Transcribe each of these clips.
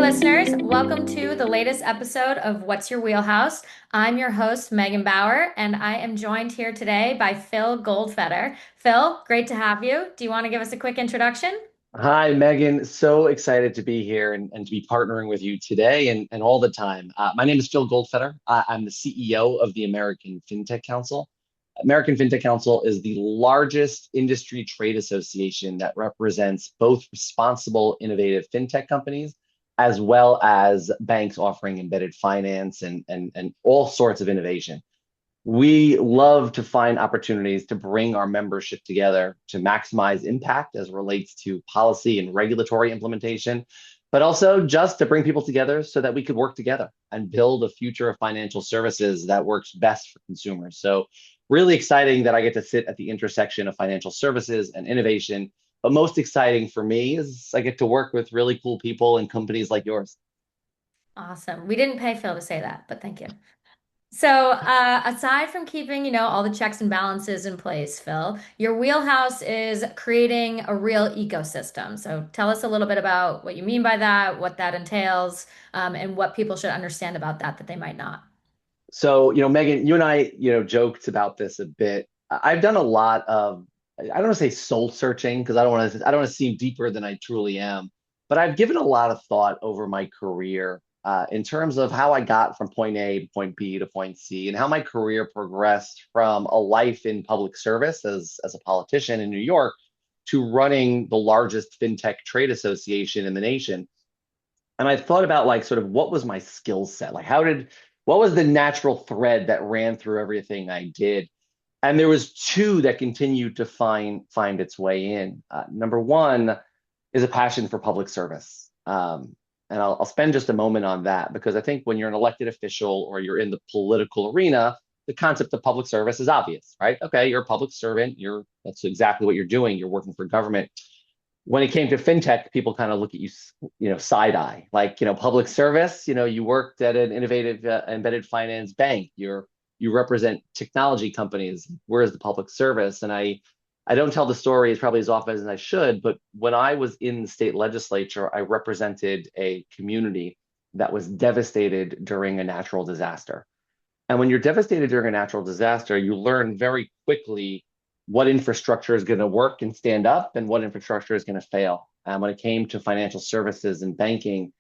listeners. Welcome to the latest episode of What's Your Wheelhouse? I'm your host, Megan Bauer, and I am joined here today by Phil Goldfeder. Phil, great to have you. Do you want to give us a quick introduction? Hi, Megan. So excited to be here and to be partnering with you today and all the time. My name is Phil Goldfeder. I'm the CEO of the American Fintech Council. American Fintech Council is the largest industry trade association that represents both responsible, innovative fintech companies as well as banks offering embedded finance and all sorts of innovation. We love to find opportunities to bring our membership together to maximize impact as it relates to policy and regulatory implementation, but also just to bring people together so that we could work together and build a future of financial services that works best for consumers. So, really exciting that I get to sit at the intersection of financial services and innovation. But most exciting for me is I get to work with really cool people and companies like yours. Awesome. We didn't pay Phil to say that, but thank you. So, aside from keeping, all the checks and balances in place, Phil, your wheelhouse is creating a real ecosystem. So, tell us a little bit about what you mean by that, what that entails, and what people should understand about that they might not. So, Megan, you and I, joked about this a bit. I've done a lot of, I don't want to say soul searching because I don't want to seem deeper than I truly am, but I've given a lot of thought over my career in terms of how I got from point A to point B to point C and how my career progressed from a life in public service as a politician in New York to running the largest fintech trade association in the nation. And I thought about like sort of what was my skill set? Like what was the natural thread that ran through everything I did? And there was two that continued to find its way in. Number one is a passion for public service. And I'll spend just a moment on that because I think when you're an elected official or you're in the political arena, the concept of public service is obvious, right? Okay, you're a public servant. That's exactly what you're doing. You're working for government. When it came to fintech, people kind of look at you, side eye, like, public service. You worked at an innovative embedded finance bank. You represent technology companies. Where's the public service? And I don't tell the story as probably as often as I should, but when I was in the state legislature, I represented a community that was devastated during a natural disaster. And when you're devastated during a natural disaster, you learn very quickly what infrastructure is going to work and stand up and what infrastructure is going to fail. And when it came to financial services and banking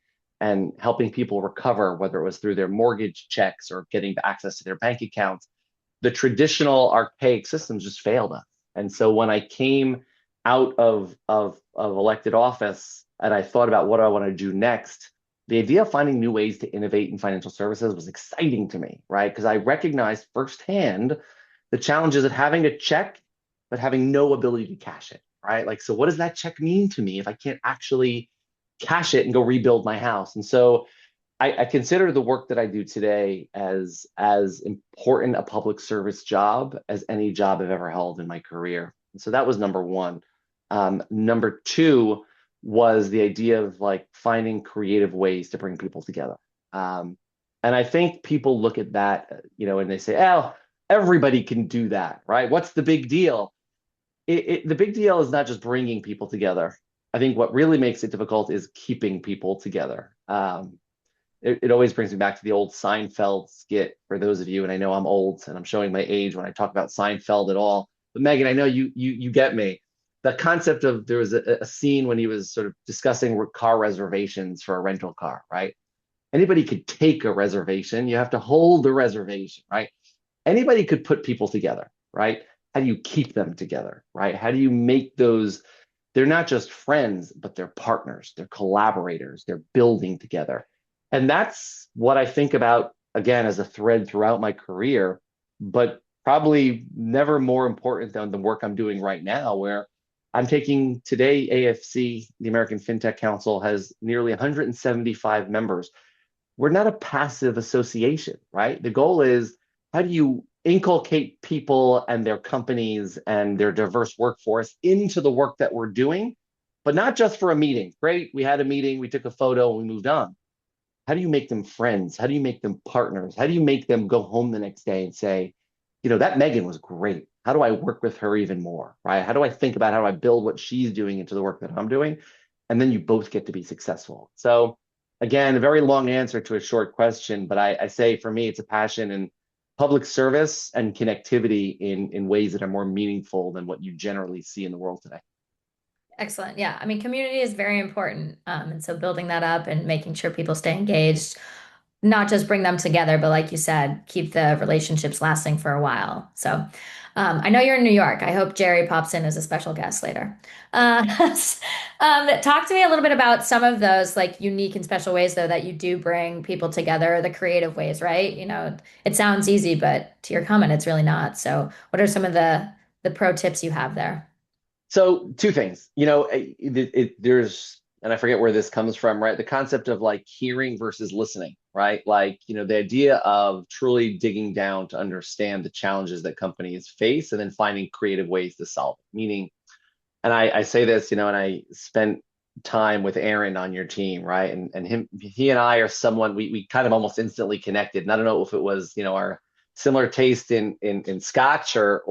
and helping people recover, whether it was through their mortgage checks or getting access to their bank accounts, the traditional archaic systems just failed us. And so when I came out of elected office and I thought about what do I want to do next, the idea of finding new ways to innovate in financial services was exciting to me, right? Because I recognized firsthand the challenges of having a check, but having no ability to cash it, right? Like, so what does that check mean to me if I can't actually cash it and go rebuild my house? And so I consider the work that I do today as important a public service job as any job I've ever held in my career. And so that was number one. Number two was the idea of like finding creative ways to bring people together. And I think people look at that, and they say, "Oh, everybody can do that, right? What's the big deal?" The big deal is not just bringing people together. I think what really makes it difficult is keeping people together. It always brings me back to the old Seinfeld skit for those of you, and I know I'm old and I'm showing my age when I talk about Seinfeld at all. But Megan, I know you get me. The concept of there was a scene when he was sort of discussing car reservations for a rental car, right? Anybody could take a reservation. You have to hold the reservation, right? Anybody could put people together, right? How do you keep them together, right? How do you make those? They're not just friends, but they're partners, they're collaborators, they're building together. And that's what I think about, again, as a thread throughout my career, but probably never more important than the work I'm doing right now, where I'm taking today, AFC, the American Fintech Council, has nearly 175 members. We're not a passive association, right? The goal is how do you inculcate people and their companies and their diverse workforce into the work that we're doing, but not just for a meeting. Great, we had a meeting, we took a photo, and we moved on. How do you make them friends? How do you make them partners? How do you make them go home the next day and say, that Megan was great. How do I work with her even more, right? How do I think about how do I build what she's doing into the work that I'm doing? And then you both get to be successful. So again, a very long answer to a short question, but I say for me, it's a passion in public service and connectivity in ways that are more meaningful than what you generally see in the world today. Excellent. Yeah. I mean, community is very important. And so building that up and making sure people stay engaged, not just bring them together, but like you said, keep the relationships lasting for a while. So I know you're in New York. I hope Jerry pops in as a special guest later. Uh, talk to me a little bit about some of those like unique and special ways, though, that you do bring people together, the creative ways, right? You know, it sounds easy, but to your comment, it's really not. So what are some of the pro tips you have there? So two things, there's, and I forget where this comes from, right? The concept of like hearing versus listening, right? Like, the idea of truly digging down to understand the challenges that companies face and then finding creative ways to solve it. Meaning, and I say this, and I spent time with Aaron on your team, right? And he and I are someone we kind of almost instantly connected. And I don't know if it was, our similar taste in scotch or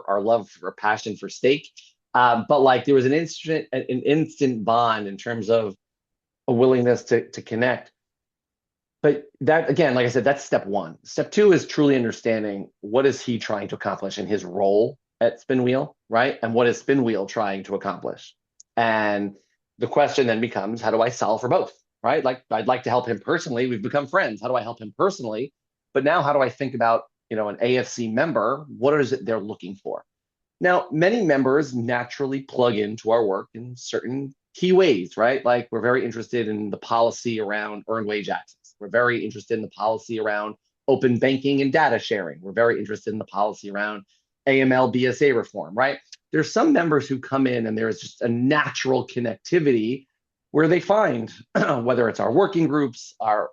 our love or passion for steak. But like there was an instant bond in terms of a willingness to connect. But that again, like I said, that's step one. Step two is truly understanding what is he trying to accomplish in his role at Spinwheel, right? And what is Spinwheel trying to accomplish? And the question then becomes, how do I solve for both? Right? Like I'd like to help him personally. We've become friends. How do I help him personally? But now how do I think about, an AFC member? What is it they're looking for? Now, many members naturally plug into our work in certain key ways, right? Like we're very interested in the policy around earned wage access. We're very interested in the policy around open banking and data sharing. We're very interested in the policy around AML BSA reform, right? There's some members who come in and there's just a natural connectivity where they find whether it's our working groups, our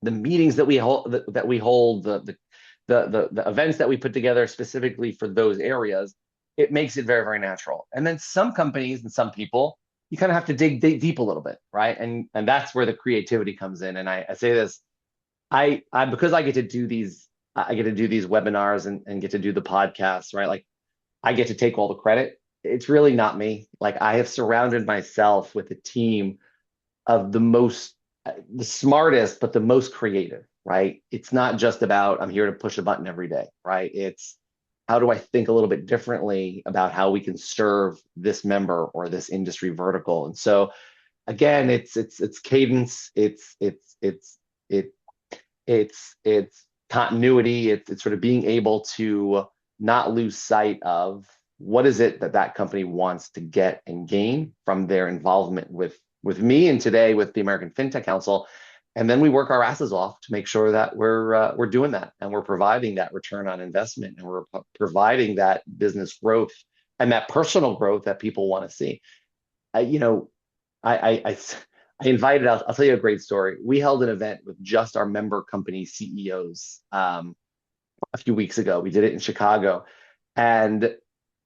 the meetings that we hold, the events that we put together specifically for those areas, it makes it very, very natural. And then some companies and some people, you kind of have to dig deep a little bit, right? And that's where the creativity comes in. And I say this, I because I get to do these webinars and get to do the podcasts, right? Like I get to take all the credit. It's really not me. Like I have surrounded myself with a team of the smartest, but the most creative, right? It's not just about I'm here to push a button every day, right? It's how do I think a little bit differently about how we can serve this member or this industry vertical? And so again, it's cadence, it it's continuity, it's sort of being able to not lose sight of what is it that that company wants to get and gain from their involvement with me and today with the American Fintech Council. And then we work our asses off to make sure that we're doing that and we're providing that return on investment and we're providing that business growth and that personal growth that people want to see. I, you know, I I invited. I'll tell you a great story. We held an event with just our member company CEOs a few weeks ago. We did it in Chicago, and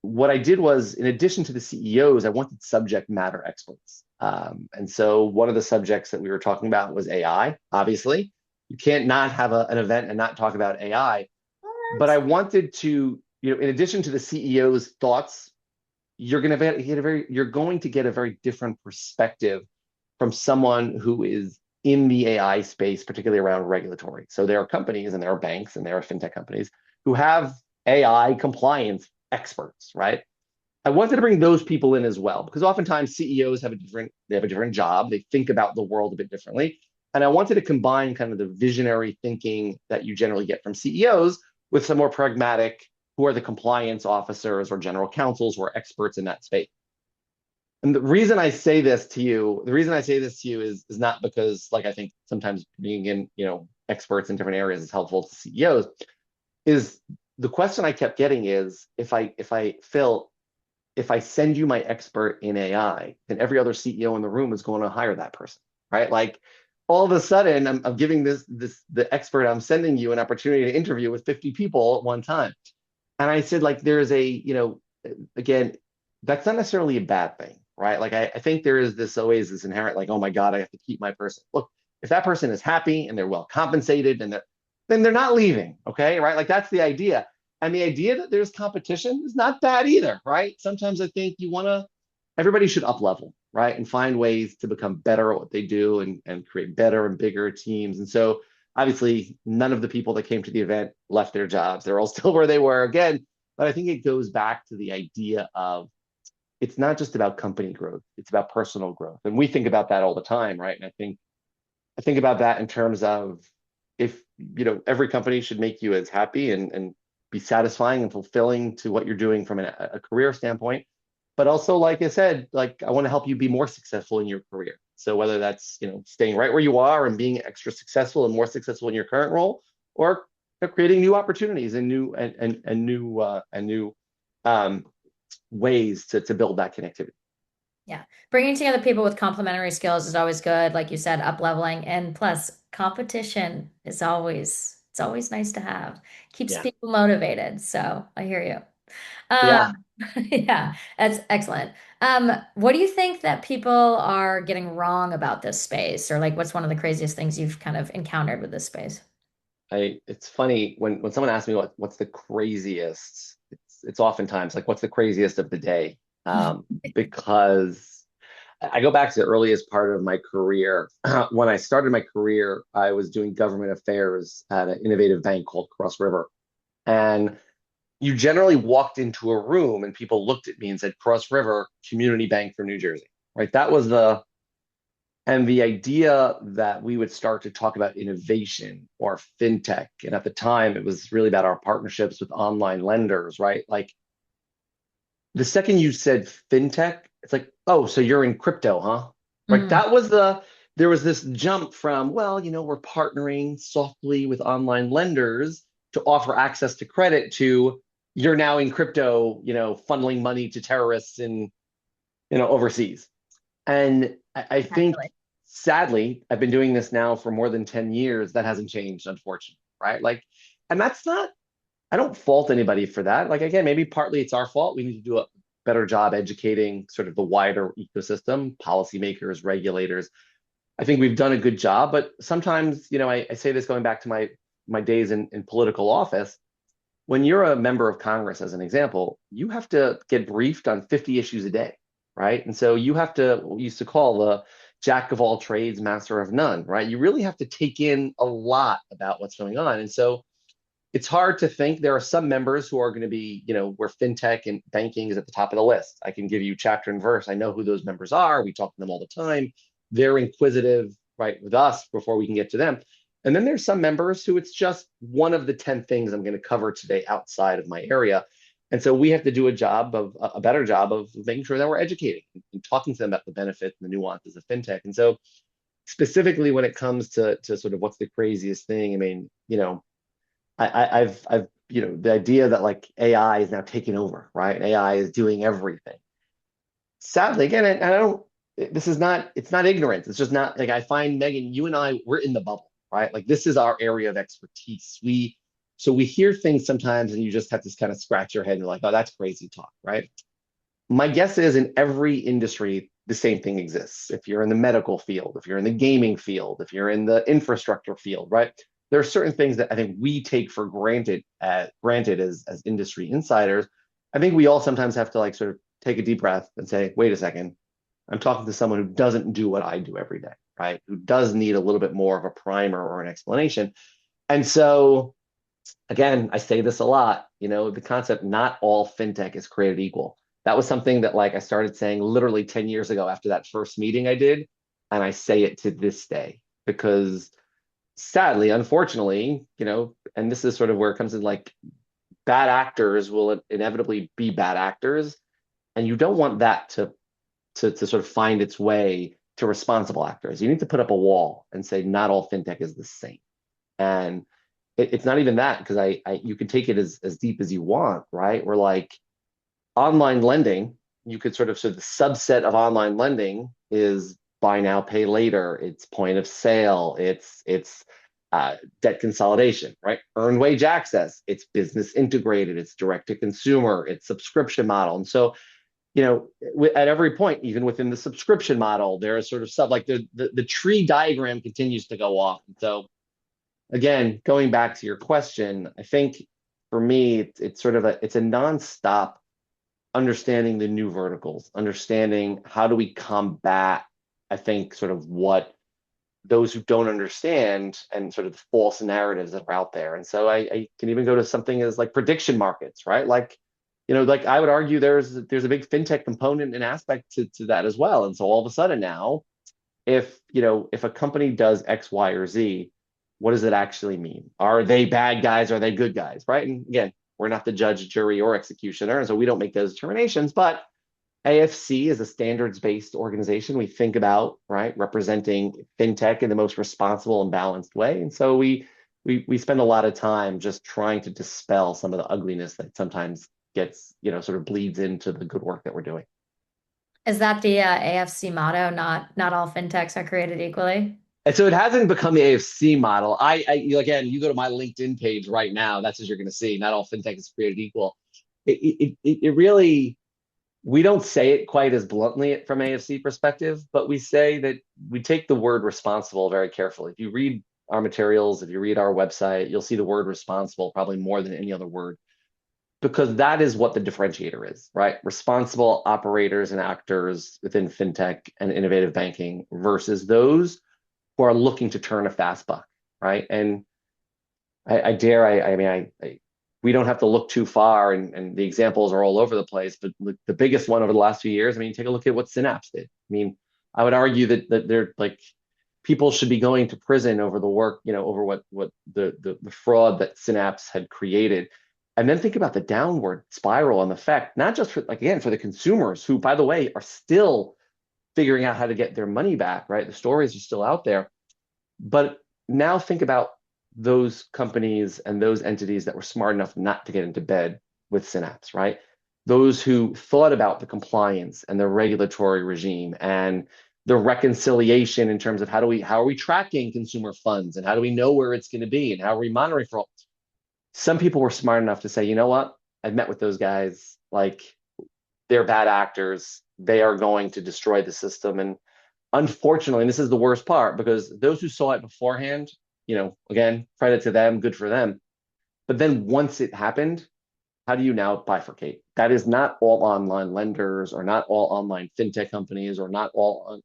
what I did was, in addition to the CEOs, I wanted subject matter experts. And so one of the subjects that we were talking about was AI. Obviously, you can't not have an event and not talk about AI. But I wanted to, in addition to the CEO's thoughts, you're going to get a very different perspective from someone who is in the AI space, particularly around regulatory. So there are companies and there are banks and there are fintech companies who have AI compliance experts, right? I wanted to bring those people in as well because oftentimes CEOs have a different job. They think about the world a bit differently. And I wanted to combine kind of the visionary thinking that you generally get from CEOs with some more pragmatic, who are the compliance officers or general counsels who are experts in that space. And the reason I say this to you is not because like I think sometimes being in, experts in different areas is helpful to CEOs, is the question I kept getting is if I send you my expert in AI, then every other CEO in the room is going to hire that person, right? Like all of a sudden, I'm giving the expert I'm sending you an opportunity to interview with 50 people at one time. And I said, like, there's again, that's not necessarily a bad thing, right? Like I think there is always this inherent, like, oh my God, I have to keep my person. Look, if that person is happy and they're well compensated then they're not leaving, okay, right? Like that's the idea. And the idea that there's competition is not bad either, right? Sometimes I think everybody should up level. right? And find ways to become better at what they do and create better and bigger teams. And so obviously none of the people that came to the event left their jobs. They're all still where they were again. But I think it goes back to the idea of it's not just about company growth, it's about personal growth. And we think about that all the time, right? And I think about that in terms of if every company should make you as happy and be satisfying and fulfilling to what you're doing from a career standpoint. But also, like I said, like I want to help you be more successful in your career. So whether that's staying right where you are and being extra successful and more successful in your current role, or creating new opportunities and new um, ways to build that connectivity. Yeah. Bringing together people with complementary skills is always good. Like you said, up leveling. And plus, competition is it's always nice to have. Keeps Yeah. people motivated. So I hear you. Yeah. Yeah, that's excellent. What do you think that people are getting wrong about this space? Or like what's one of the craziest things you've kind of encountered with this space? It's funny when someone asks me what's the craziest, it's oftentimes like what's the craziest of the day. Because I go back to the earliest part of my career. When I started my career, I was doing government affairs at an innovative bank called Cross River. And you generally walked into a room and people looked at me and said, Cross River Community Bank for New Jersey, right? That was and the idea that we would start to talk about innovation or fintech. And at the time, it was really about our partnerships with online lenders, right? Like the second you said fintech, it's like, oh, so you're in crypto, huh? Right. Mm, There was this jump from, well, we're partnering softly with online lenders to offer access to credit to you're now in crypto, funneling money to terrorists in, overseas. And I think actually. sadly, I've been doing this now for more than 10 years. That hasn't changed, unfortunately, right? Like, and that's not, I don't fault anybody for that. Like, again, maybe partly it's our fault. We need to do a better job educating sort of the wider ecosystem, policymakers, regulators. I think we've done a good job, but sometimes, I say this going back to my days in political office. When you're a member of Congress, as an example, you have to get briefed on 50 issues a day, right? And so you have to, what we used to call the jack of all trades, master of none, right? You really have to take in a lot about what's going on. And so it's hard to think there are some members who are going to be, where fintech and banking is at the top of the list. I can give you chapter and verse. I know who those members are. We talk to them all the time. They're inquisitive, right, with us before we can get to them. And then there's some members who it's just one of the 10 things I'm going to cover today outside of my area. And so we have to do a better job of making sure that we're educating and talking to them about the benefits and the nuances of fintech. And so specifically when it comes to sort of what's the craziest thing, I mean, I've the idea that like AI is now taking over, right? AI is doing everything. Sadly, again, and I don't. This is not. It's not ignorance. It's just not like I find Megan. You and I, we're in the bubble, right? Like this is our area of expertise. We hear things sometimes, and you just have to kind of scratch your head and you're like, oh, that's crazy talk, right? My guess is in every industry, the same thing exists. If you're in the medical field, if you're in the gaming field, if you're in the infrastructure field, right? There are certain things that I think we take for granted as industry insiders. I think we all sometimes have to like sort of take a deep breath and say, wait a second, I'm talking to someone who doesn't do what I do every day, right? Who does need a little bit more of a primer or an explanation. And so again, I say this a lot, the concept not all fintech is created equal. That was something that like I started saying literally 10 years ago after that first meeting I did. And I say it to this day because sadly, unfortunately, and this is sort of where it comes in like bad actors will inevitably be bad actors. And you don't want that to sort of find its way to responsible actors. You need to put up a wall and say, not all fintech is the same. And it's not even that because you can take it as deep as you want, right? We're like online lending, you could sort of the subset of online lending is buy now, pay later. It's point of sale. It's debt consolidation, right? Earned wage access. It's business integrated. It's direct to consumer. It's subscription model. And so, at every point, even within the subscription model, there is sort of stuff like the tree diagram continues to go off. And so again, going back to your question, I think for me, it's sort of it's a nonstop understanding the new verticals, understanding how do we combat, I think, sort of what those who don't understand and sort of the false narratives that are out there. And so I can even go to something as like prediction markets, right? Like, like I would argue there's a big fintech component and aspect to that as well. And so all of a sudden now, if a company does X, Y, or Z, what does it actually mean? Are they bad guys? Are they good guys? Right. And again, we're not the judge, jury, or executioner. And so we don't make those determinations. But AFC is a standards-based organization. We think about, right, representing fintech in the most responsible and balanced way. And so we spend a lot of time just trying to dispel some of the ugliness that sometimes gets, sort of bleeds into the good work that we're doing. Is that the AFC motto? Not all fintechs are created equally. And so it hasn't become the AFC model. Again, you go to my LinkedIn page right now, that's what you're going to see. Not all fintech is created equal. It really, we don't say it quite as bluntly from AFC perspective, but we say that we take the word responsible very carefully. If you read our materials, if you read our website, you'll see the word responsible probably more than any other word, because that is what the differentiator is, right? Responsible operators and actors within fintech and innovative banking versus those who are looking to turn a fast buck, right? And I dare, I mean, we don't have to look too far, and the examples are all over the place. But the biggest one over the last few years, I mean, take a look at what Synapse did. I mean, I would argue that they're like people should be going to prison over the work, over what the fraud that Synapse had created. And then think about the downward spiral and effect, not just for like again for the consumers who, by the way, are still figuring out how to get their money back, right? The stories are still out there. But now think about those companies and those entities that were smart enough not to get into bed with Synapse, right? Those who thought about the compliance and the regulatory regime and the reconciliation in terms of how are we tracking consumer funds and how do we know where it's going to be and how are we monitoring for all. Some people were smart enough to say, you know what? I've met with those guys. Like they're bad actors. They are going to destroy the system. And unfortunately, and this is the worst part, because those who saw it beforehand, again, credit to them, good for them. But then once it happened, how do you now bifurcate? That is not all online lenders or not all online fintech companies or not all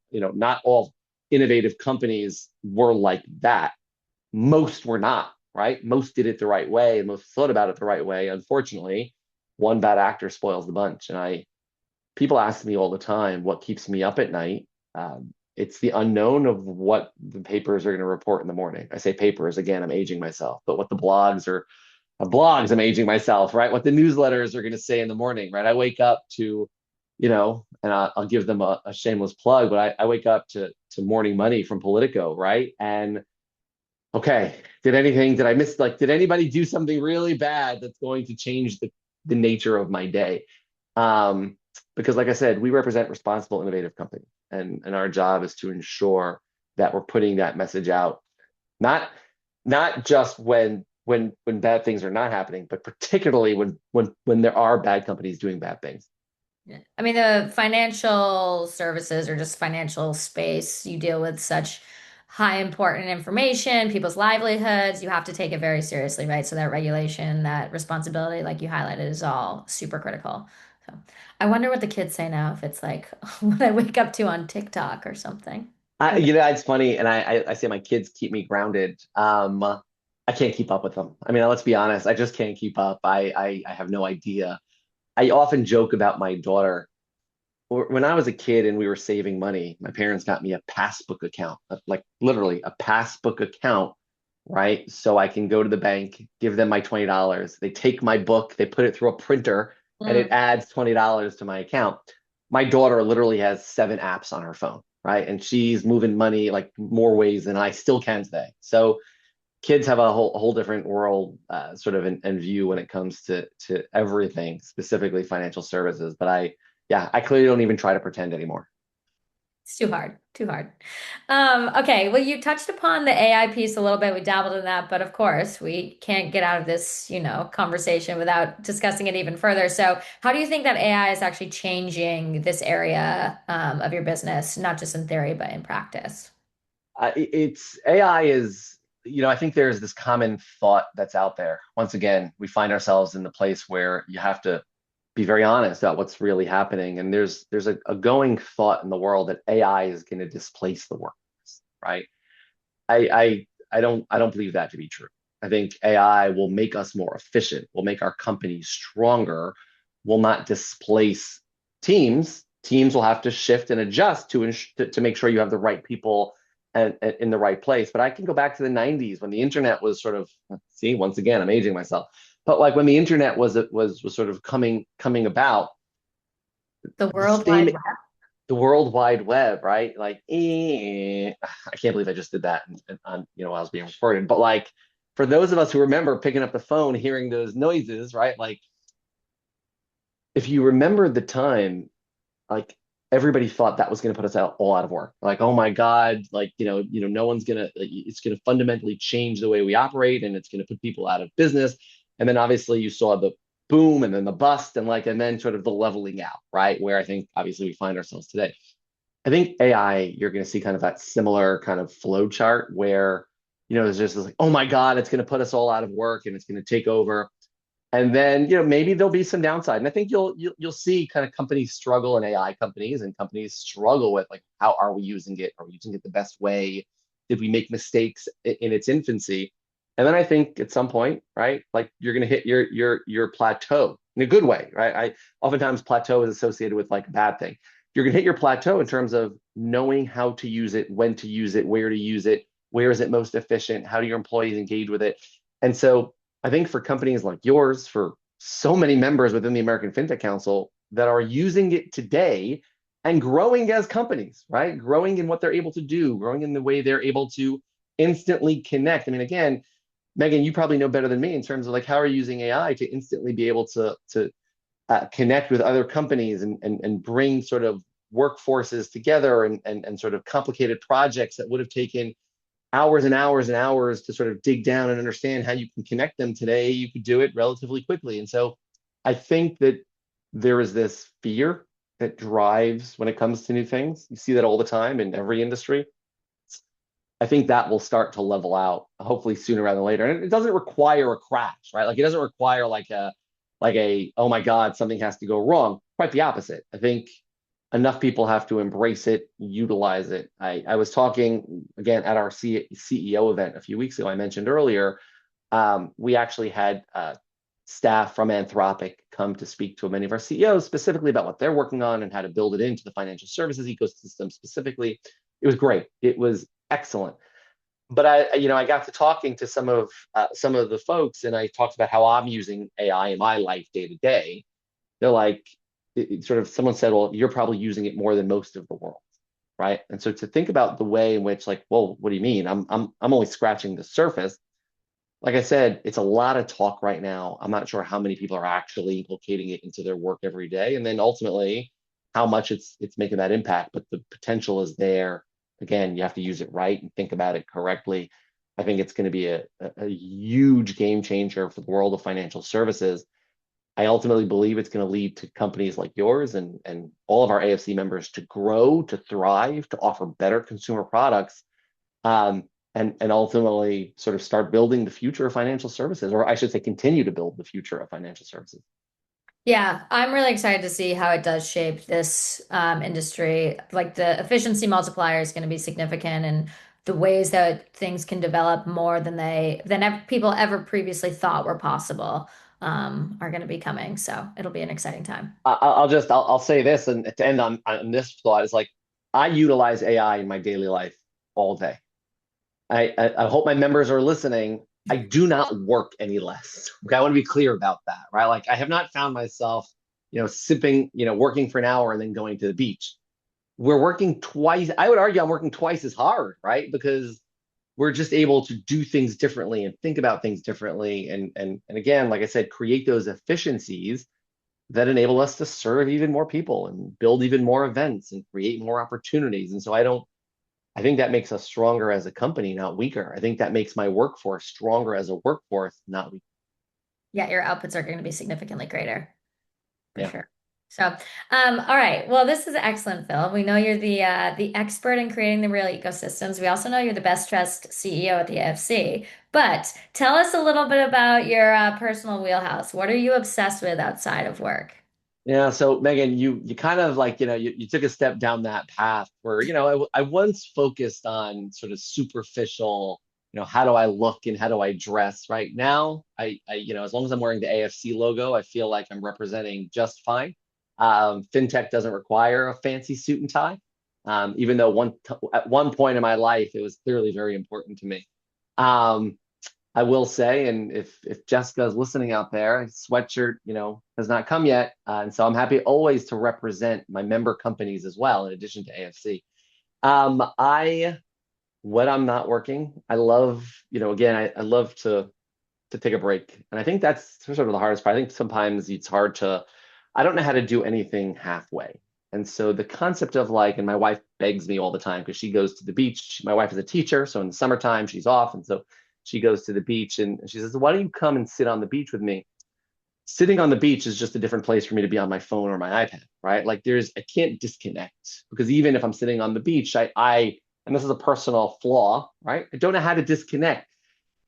innovative companies were like that. Most were not, right? Most did it the right way and most thought about it the right way. Unfortunately, one bad actor spoils the bunch. And people ask me all the time what keeps me up at night. It's the unknown of what the papers are going to report in the morning. I say papers again, I'm aging myself, but what the blogs, I'm aging myself, right? What the newsletters are going to say in the morning, right? I wake up to, and I'll give them a shameless plug, but I wake up to Morning Money from Politico, right? And okay, did I miss, like, did anybody do something really bad that's going to change the nature of my day? Because like I said, we represent responsible, innovative companies, and our job is to ensure that we're putting that message out, not not just when bad things are not happening, but particularly when there are bad companies doing bad things. Yeah. I mean, the financial services or just financial space, you deal with such high important information, people's livelihoods. You have to take it very seriously, right? So that regulation, that responsibility, like you highlighted, is all super critical. So I wonder what the kids say now if it's like what I wake up to on TikTok or something. Who knows? It's funny, and I say my kids keep me grounded. I can't keep up with them. I mean, let's be honest, I just can't keep up. I have no idea. I often joke about my daughter. When I was a kid and we were saving money, my parents got me a passbook account, like literally a passbook account, right? So I can go to the bank, give them my $20. They take my book, they put it through a printer, and it Mm. adds $20 to my account. My daughter literally has 7 apps on her phone, right? And she's moving money like more ways than I still can today. So kids have a whole different world sort of in view when it comes to everything, specifically financial services. But I clearly don't even try to pretend anymore. It's too hard, too hard. Okay, well, you touched upon the AI piece a little bit. We dabbled in that, but of course, we can't get out of this, conversation without discussing it even further. So, how do you think that AI is actually changing this area, of your business, not just in theory, but in practice? It's AI is, I think there's this common thought that's out there. Once again, we find ourselves in the place where you have to be very honest about what's really happening. And there's a going thought in the world that AI is going to displace the workforce, right? I don't believe that to be true. I think AI will make us more efficient, will make our companies stronger, will not displace teams. Teams will have to shift and adjust to make sure you have the right people and in the right place. But I can go back to the 90s when the internet was sort of, see, once again, I'm aging myself. But like when the internet was sort of coming about, The the World same Wide Web. the World Wide Web, right? Like, I can't believe I just did that on, while I was being recorded. But like, for those of us who remember picking up the phone, hearing those noises, right? Like, if you remember the time, like everybody thought that was going to put us all out of work. Like, oh my God, like no one's gonna. Like, it's going to fundamentally change the way we operate, and it's going to put people out of business. And then obviously you saw the boom, and then the bust, and then sort of the leveling out, right? Where I think obviously we find ourselves today. I think AI, you're going to see kind of that similar kind of flow chart where, there's just this like, oh my God, it's going to put us all out of work and it's going to take over. And then, maybe there'll be some downside. And I think you'll see kind of companies struggle and AI companies and companies struggle with like, how are we using it? Are we using it the best way? Did we make mistakes in its infancy? And then I think at some point, right, like you're going to hit your plateau in a good way, right? I oftentimes plateau is associated with like a bad thing. You're going to hit your plateau in terms of knowing how to use it, when to use it, where to use it, where is it most efficient, how do your employees engage with it. And so I think for companies like yours, for so many members within the American Fintech Council that are using it today and growing as companies, right? Growing in what they're able to do, growing in the way they're able to instantly connect. I mean, again, Megan, you probably know better than me in terms of like how are you using AI to instantly be able to connect with other companies and bring sort of workforces together and sort of complicated projects that would have taken hours and hours and hours to sort of dig down and understand how you can connect them today, you could do it relatively quickly. And so I think that there is this fear that drives when it comes to new things. You see that all the time in every industry. I think that will start to level out hopefully sooner rather than later. And it doesn't require a crash, right? Like it doesn't require like a oh my God, something has to go wrong. Quite the opposite. I think enough people have to embrace it, utilize it. I was talking again at our CEO event a few weeks ago. I mentioned earlier, we actually had staff from Anthropic come to speak to many of our CEOs specifically about what they're working on and how to build it into the financial services ecosystem specifically. It was great. It was excellent. But I got to talking to some of the folks, and I talked about how I'm using AI in my life day to day. They're like, sort of someone said, well, you're probably using it more than most of the world, right? And so to think about the way in which, like, well, what do you mean? I'm only scratching the surface. Like I said, it's a lot of talk right now. I'm not sure how many people are actually inculcating it into their work every day, and then ultimately how much it's making that impact. But the potential is there. Again, you have to use it right and think about it correctly. I think it's going to be a huge game changer for the world of financial services. I ultimately believe it's going to lead to companies like yours and all of our AFC members to grow, to thrive, to offer better consumer products, and ultimately sort of start building the future of financial services, or I should say, continue to build the future of financial services. Yeah, I'm really excited to see how it does shape this industry. Like the efficiency multiplier is going to be significant, and the ways that things can develop more than people ever previously thought were possible are going to be coming. So it'll be an exciting time. I'll say this, and to end on this thought is like I utilize AI in my daily life all day. I hope my members are listening. I do not work any less. Okay, I want to be clear about that, right? Like I have not found myself, sipping, working for an hour and then going to the beach. We're working twice. I would argue I'm working twice as hard, right? Because we're just able to do things differently and think about things differently. And again, like I said, create those efficiencies that enable us to serve even more people and build even more events and create more opportunities. And so I think that makes us stronger as a company, not weaker. I think that makes my workforce stronger as a workforce, not weaker. Yeah, your outputs are going to be significantly greater for Yeah. sure. So, all right. Well, this is excellent, Phil. We know you're the expert in creating the real ecosystems. We also know you're the best dressed CEO at the AFC. But tell us a little bit about your personal wheelhouse. What are you obsessed with outside of work? Yeah, so Megan, you kind of like, you took a step down that path where, I once focused on sort of superficial, how do I look and how do I dress? Right now, as long as I'm wearing the AFC logo, I feel like I'm representing just fine. Fintech doesn't require a fancy suit and tie, even though at one point in my life, it was clearly very important to me. Um, I will say, and if Jessica is listening out there, sweatshirt, has not come yet, and so I'm happy always to represent my member companies as well, in addition to AFC. I when I'm not working, I love, again, I love to take a break, and I think that's sort of the hardest part. I think sometimes it's hard to, I don't know how to do anything halfway, and so the concept of like, and my wife begs me all the time because she goes to the beach. My wife is a teacher, so in the summertime she's off, and so she goes to the beach and she says, why don't you come and sit on the beach with me? Sitting on the beach is just a different place for me to be on my phone or my iPad, right? Like I can't disconnect because even if I'm sitting on the beach, and this is a personal flaw, right? I don't know how to disconnect.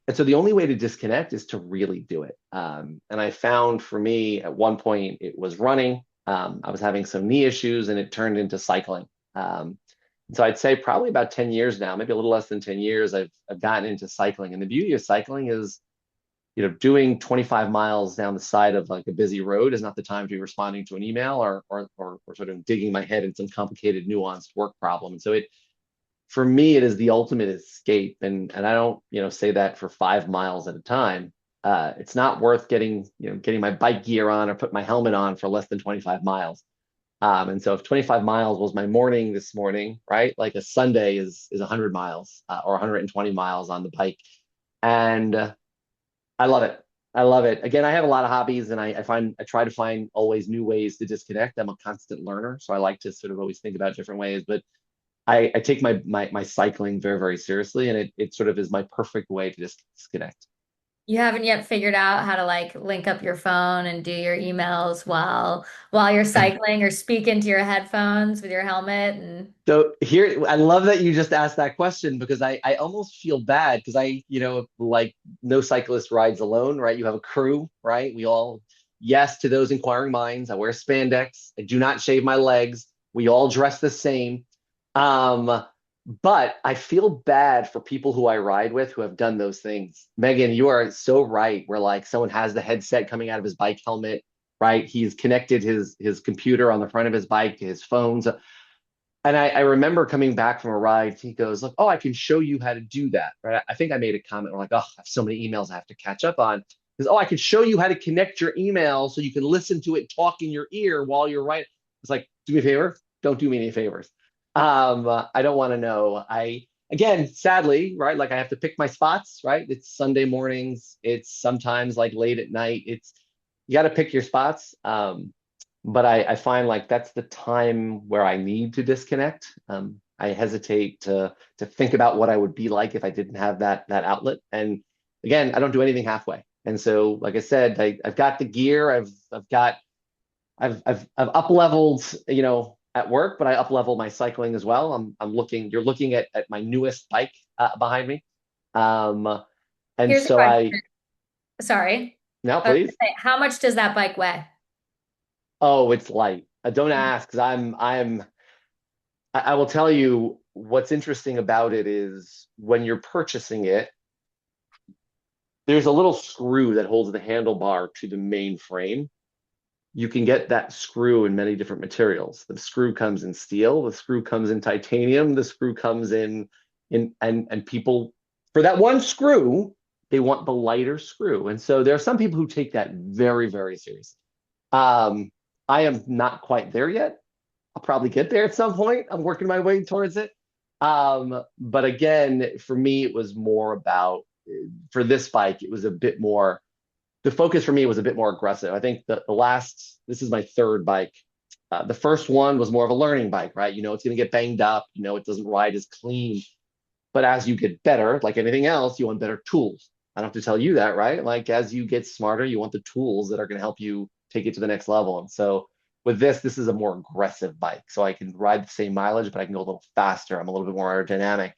And so the only way to disconnect is to really do it. And I found for me at one point it was running. I was having some knee issues and it turned into cycling. So I'd say probably about 10 years now, maybe a little less than 10 years, I've gotten into cycling. And the beauty of cycling is, doing 25 miles down the side of like a busy road is not the time to be responding to an email or sort of digging my head in some complicated, nuanced work problem. And so for me, it is the ultimate escape. And I don't, say that for 5 miles at a time. It's not worth getting my bike gear on or put my helmet on for less than 25 miles. And so if 25 miles was my morning this morning, right? Like a Sunday is 100 miles or 120 miles on the bike. And I love it. I love it. Again, I have a lot of hobbies and I try to find always new ways to disconnect. I'm a constant learner. So I like to sort of always think about different ways. But I take my cycling very, very seriously, and it sort of is my perfect way to disconnect. You haven't yet figured out how to like link up your phone and do your emails while you're cycling or speak into your headphones with your helmet and So here, I love that you just asked that question because I almost feel bad because like no cyclist rides alone, right? You have a crew, right? Yes, to those inquiring minds, I wear spandex. I do not shave my legs. We all dress the same. Um, but I feel bad for people who I ride with who have done those things. Megan, you are so right. Where like someone has the headset coming out of his bike helmet, right? He's connected his computer on the front of his bike to his phones. And I remember coming back from a ride, he goes, look, oh, I can show you how to do that. Right. I think I made a comment where like, oh, I have so many emails I have to catch up on. Because, oh, I can show you how to connect your email so you can listen to it talk in your ear while you're writing. It's like, do me a favor. Don't do me any favors. I don't want to know. Again, sadly, right? Like I have to pick my spots, right? It's Sunday mornings. It's sometimes like late at night. You got to pick your spots. But I find like that's the time where I need to disconnect. I hesitate to think about what I would be like if I didn't have that outlet. And again, I don't do anything halfway. And so, like I said, I've got the gear. I've up leveled, at work, but I up level my cycling as well. I'm looking. You're looking at my newest bike behind me. Um, and here's a so question. Sorry. now, I was please. gonna say, how much does that bike weigh? Oh, it's light. Don't ask, because I will tell you what's interesting about it is when you're purchasing it, there's a little screw that holds the handlebar to the main frame. You can get that screw in many different materials. The screw comes in steel, the screw comes in titanium, the screw comes and people for that one screw, they want the lighter screw. And so there are some people who take that very, very seriously. Um, I am not quite there yet. I'll probably get there at some point. I'm working my way towards it. But again, for me, it was more about for this bike, it was a bit more, the focus for me was a bit more aggressive. I think this is my third bike. The first one was more of a learning bike, right? It's going to get banged up, it doesn't ride as clean. But as you get better, like anything else, you want better tools. I don't have to tell you that, right? Like as you get smarter, you want the tools that are going to help you take it to the next level. And so with this is a more aggressive bike. So I can ride the same mileage, but I can go a little faster. I'm a little bit more aerodynamic.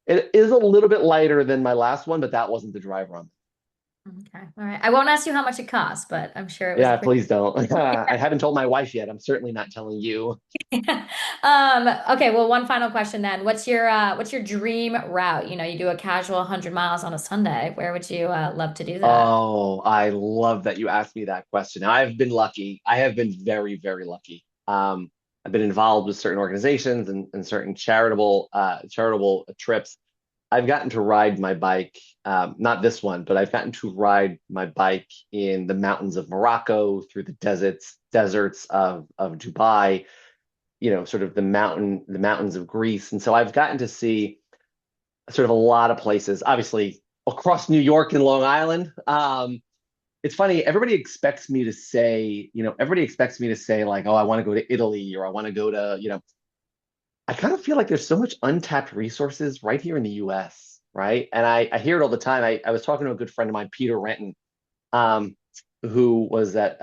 It is a little bit lighter than my last one, but that wasn't the driver on. Okay. All right. I won't ask you how much it costs, but I'm sure it was Yeah, pretty. please don't. I haven't told my wife yet. I'm certainly not telling you. Okay, well, one final question then. What's your dream route? You know, you do a casual 100 miles on a Sunday. Where would you love to do that? Oh, I love that you asked me that question. I've been lucky. I have been very, very lucky. I've been involved with certain organizations and certain charitable trips. I've gotten to ride my bike, not this one, but I've gotten to ride my bike in the mountains of Morocco, through the deserts of Dubai, sort of the mountains of Greece. And so I've gotten to see sort of a lot of places, obviously across New York and Long Island. It's funny, everybody expects me to say like, oh, I want to go to Italy, or I want to go to, I kind of feel like there's so much untapped resources right here in the US, right? And I hear it all the time. I was talking to a good friend of mine, Peter Renton, um, who was at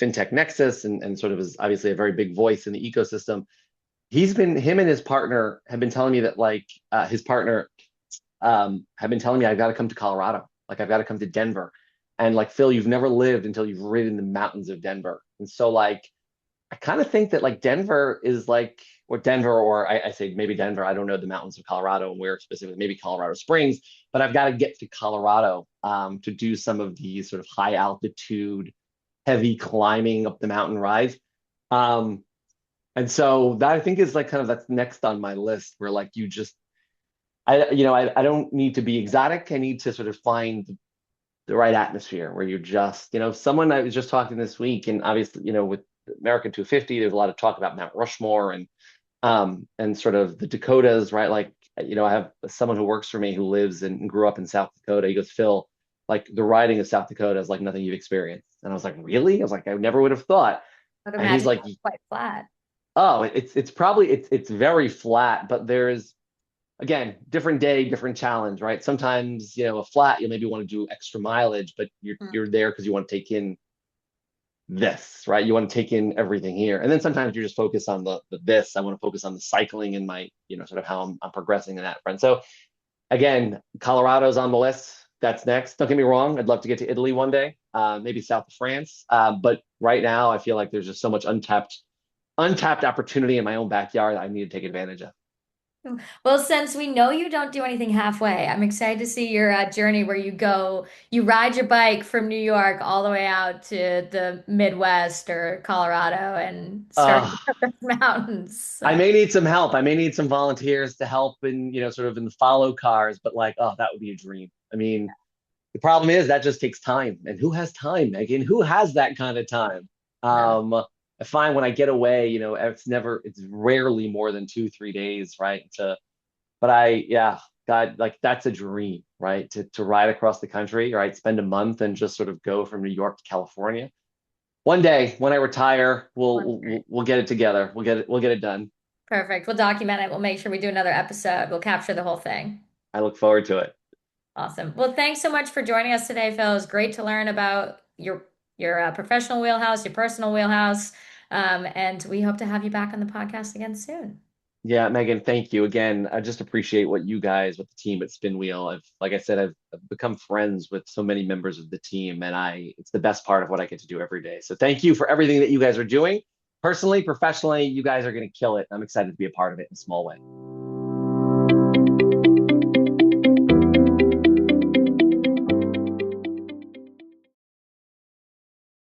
Fintech Nexus, and sort of is obviously a very big voice in the ecosystem. Him and his partner have been telling me that like his partner have been telling me I've got to come to Colorado, like I've got to come to Denver. And like Phil, you've never lived until you've ridden the mountains of Denver. And so like I kind of think that like Denver is like, or Denver, or I say maybe Denver. I don't know the mountains of Colorado and where specifically, maybe Colorado Springs, but I've got to get to Colorado to do some of these sort of high altitude, heavy climbing up the mountain rides. Um, and so that I think is like kind of that's next on my list, where like you just I don't need to be exotic. I need to sort of find the right atmosphere where you're just, someone I was just talking this week, and obviously, with American 250, there's a lot of talk about Mount Rushmore and sort of the Dakotas, right? Like, I have someone who works for me who lives and grew up in South Dakota. He goes, Phil, like the riding of South Dakota is like nothing you've experienced. And I was like, really? I was like, I never would have thought. I would And he's imagine like, it's quite flat. oh, it's probably it's very flat, but there's again, different day, different challenge, right? Sometimes, a flat, you maybe want to do extra mileage, but you're Mm. you're there because you want to take in this, right? You want to take in everything here. And then sometimes you're just focused on the this. I want to focus on the cycling and my, sort of how I'm progressing in that front. So again, Colorado's on the list. That's next. Don't get me wrong. I'd love to get to Italy one day, maybe south of France. But right now, I feel like there's just so much untapped opportunity in my own backyard that I need to take advantage of. Well, since we know you don't do anything halfway, I'm excited to see your journey where you ride your bike from New York all the way out to the Midwest or Colorado and start Uh, the mountains. I So, may need some help. I may need some volunteers to help in, sort of in the follow cars, but like, oh, that would be a dream. I mean, the problem is that just takes time. And who has time, Megan? Who has that kind of time? no. I find when I get away, it's rarely more than 2, 3 days, right? But yeah, God, like that's a dream, right? To ride across the country, right? Spend a month and just sort of go from New York to California. One day when I retire, we'll get it together. We'll get it done. Perfect. We'll document it. We'll make sure we do another episode. We'll capture the whole thing. I look forward to it. Awesome. Well, thanks so much for joining us today, Phil. It was great to learn about your professional wheelhouse, your personal wheelhouse, and we hope to have you back on the podcast again soon. Yeah, Megan, thank you again. I just appreciate what you guys with the team at Spinwheel. Like I said, I've become friends with so many members of the team, and it's the best part of what I get to do every day. So thank you for everything that you guys are doing. Personally, professionally, you guys are going to kill it. I'm excited to be a part of it in a small way.